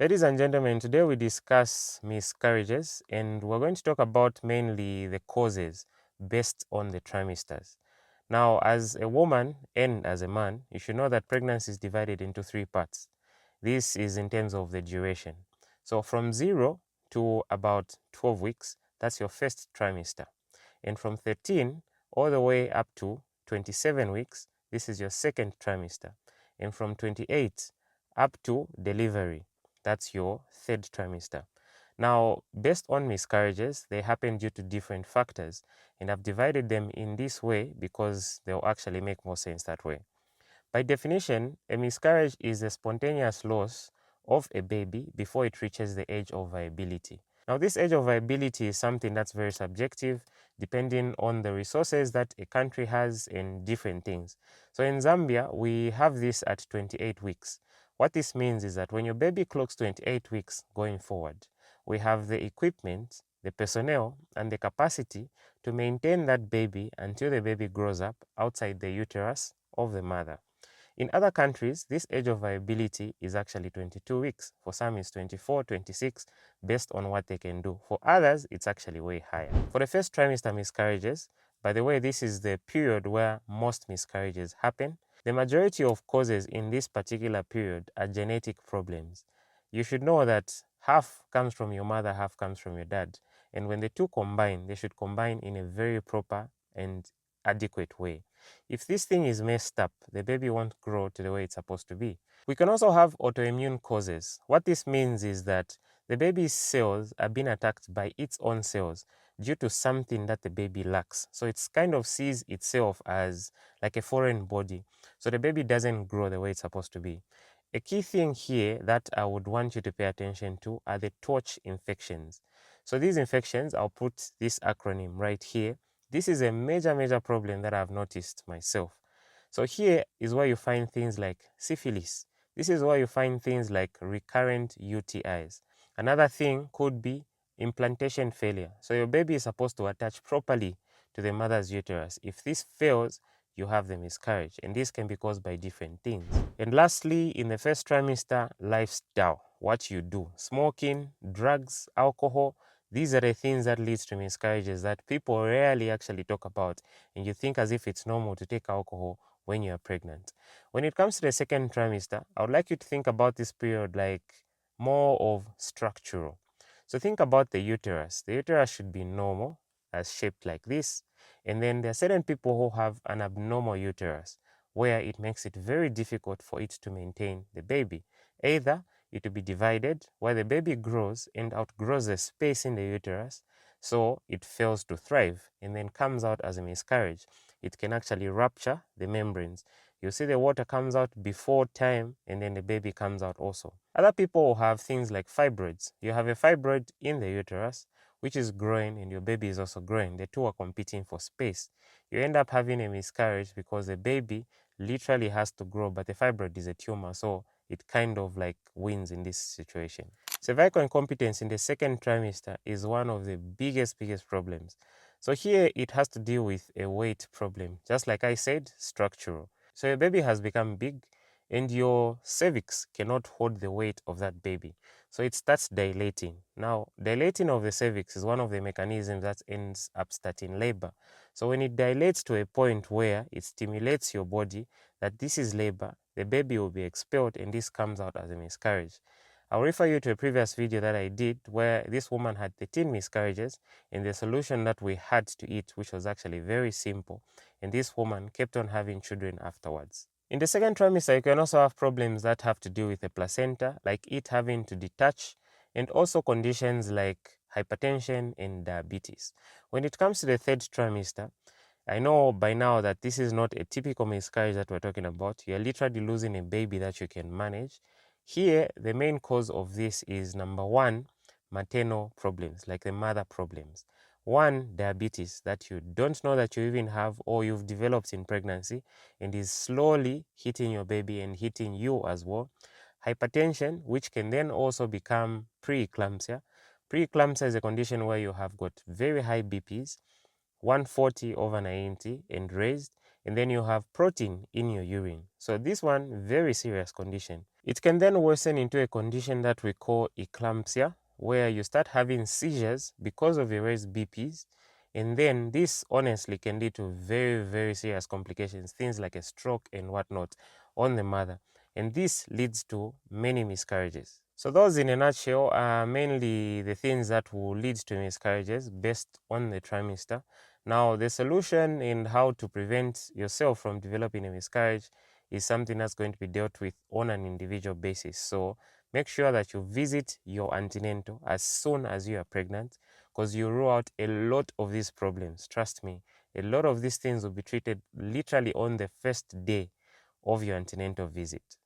Ladies and gentlemen, today we discuss miscarriages and we're going to talk about mainly the causes based on the trimesters. Now, as a woman and as a man, you should know that pregnancy is divided into three parts. This is in terms of the duration. So from 0 to about 12 weeks, that's your first trimester. And from 13 all the way up to 27 weeks, this is your second trimester. And from 28 up to delivery, that's your third trimester. Now, based on miscarriages, they happen due to different factors, and I've divided them in this way because they'll actually make more sense that way. By definition, a miscarriage is a spontaneous loss of a baby before it reaches the age of viability. Now, this age of viability is something that's very subjective, depending on the resources that a country has and different things. So in Zambia, we have this at 28 weeks. What this means is that when your baby clocks 28 weeks going forward, we have the equipment, the personnel, and the capacity to maintain that baby until the baby grows up outside the uterus of the mother. In other countries, this age of viability is actually 22 weeks. For some, it's 24, 26, based on what they can do. For others, it's actually way higher. For the first trimester miscarriages, by the way, this is the period where most miscarriages happen. The majority of causes in this particular period are genetic problems. You should know that half comes from your mother, half comes from your dad. And when the two combine, they should combine in a very proper and adequate way. If this thing is messed up, the baby won't grow to the way it's supposed to be. We can also have autoimmune causes. What this means is that the baby's cells are being attacked by its own cells due to something that the baby lacks. So it's kind of sees itself as like a foreign body. So the baby doesn't grow the way it's supposed to be. A key thing here that I would want you to pay attention to are the torch infections. So these infections, I'll put this acronym right here. This is a major problem that I've noticed myself. So here is where you find things like syphilis. This is where you find things like recurrent UTIs. Another thing could be implantation failure. So your baby is supposed to attach properly to the mother's uterus. If this fails, you have the miscarriage, and this can be caused by different things. And lastly, in the first trimester, lifestyle, what you do, smoking, drugs, alcohol, these are the things that leads to miscarriages that people rarely actually talk about, and you think as if it's normal to take alcohol when you are pregnant. When it comes to the second trimester, I would like you to think about this period like more of structural. So think about the uterus. The uterus should be normal, as shaped like this, and then there are certain people who have an abnormal uterus where it makes it very difficult for it to maintain the baby. Either it will be divided where the baby grows and outgrows the space in the uterus, so it fails to thrive and then comes out as a miscarriage. It can actually rupture the membranes. You see the water comes out before time and then the baby comes out also. Other people have things like fibroids. You have a fibroid in the uterus which is growing and your baby is also growing. The two are competing for space. You end up having a miscarriage because the baby literally has to grow, but the fibroid is a tumor, so it kind of like wins in this situation. Cervical incompetence in the second trimester is one of the biggest problems. So here it has to deal with a weight problem. Just like I said, structural. So your baby has become big and your cervix cannot hold the weight of that baby. So it starts dilating. Now, dilating of the cervix is one of the mechanisms that ends up starting labor. So when it dilates to a point where it stimulates your body that this is labor, the baby will be expelled and this comes out as a miscarriage. I'll refer you to a previous video that I did where this woman had 13 miscarriages and the solution that we had to it, which was actually very simple, and this woman kept on having children afterwards. In the second trimester, you can also have problems that have to do with the placenta, like it having to detach, and also conditions like hypertension and diabetes. When it comes to the third trimester, I know by now that this is not a typical miscarriage that we're talking about. You're literally losing a baby that you can manage. Here, the main cause of this is number one, maternal problems, like the mother problems. One, diabetes that you don't know that you even have or you've developed in pregnancy and is slowly hitting your baby and hitting you as well. Hypertension, which can then also become preeclampsia. Preeclampsia is a condition where you have got very high BPs, 140/90 and raised, and then you have protein in your urine. So this one, very serious condition. It can then worsen into a condition that we call eclampsia, where you start having seizures because of your raised BPs. And then this honestly can lead to very, very serious complications, things like a stroke and whatnot on the mother. And this leads to many miscarriages. So those in a nutshell are mainly the things that will lead to miscarriages based on the trimester. Now, the solution and how to prevent yourself from developing a miscarriage is something that's going to be dealt with on an individual basis. So make sure that you visit your antenatal as soon as you are pregnant, because you rule out a lot of these problems. Trust me, a lot of these things will be treated literally on the first day of your antenatal visit.